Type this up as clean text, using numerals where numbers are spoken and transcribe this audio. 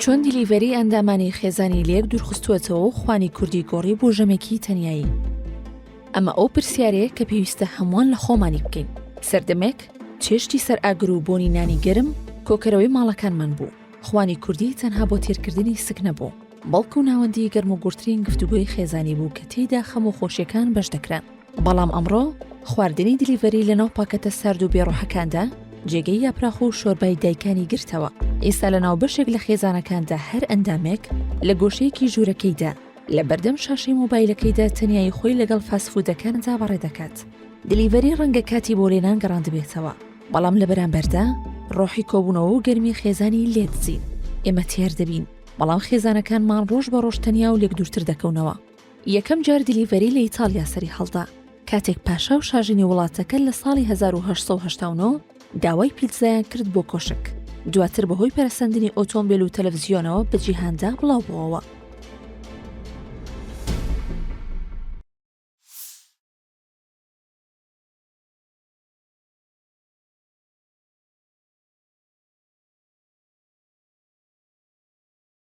چۆن دیلیڤەری ئەندامانی خێزانی لێک دوورخستووەتەوە و خوانی کوردی گۆڕی بۆ ژەمێکی تەنیایی. ئەمە ئەو پرسیارەیە کە پێویستە هەمووان لە خۆمانی بکەین. سەردەمێک چێشتی سەر ئاگر و بۆنی نانی گەرم کۆکەرەوەی ماڵەکانمان بوو. خوانی کوردی تەنها بۆ تێرکردنی سک نەبوو، بەڵکو ناوەندی گەرم و گورترین گفتوگۆی خێزانی بوو کە تێیدا خەم و خۆشیەکان بەش دەکران. بەڵام ئەمڕۆ خواردنی دیلیڤەری لەناو پاکەتە سارد و بێڕۆحەکاندا جێگەی یاپراخ و شۆربای دایکانی گرتەوە. ئێستا لەناو بەشێک لە خێزانەکاندا هەر ئەندامێک لە گۆشەیەکی ژوورەکەیدا لە بەردەم شاشەی مۆبایلەکەیدا تەنیایی خۆی لەگەڵ فاسفودەکاندا بەڕێ دەکات. دیلیڤەری ڕەنگە کاتی بۆ لێنان گەڕاند بێتەوە، بەڵام لە بەرامبەردا ڕۆحی کۆبوونەوە و گەرمی خێزانی لێ دزین. ئێمە تیار دەبین، بەڵام خێزانەکانمان ڕۆژ بە ڕۆژ تەنیا و لێک دوورتر دەکەونەوە. یەکەم جار دیلیڤەری لە ئیتالیا سەری هەڵدا، کاتێک پاشا و شاژنی وڵاتەکە لە ساڵی 1889 داوای پیتزایان کرد بۆ کۆشک. دواتر بەهۆی پەرەسەندنی ئۆتۆمبیل و تەلەڤیزیۆنەوە بە جیهاندا بڵاو بووەوە.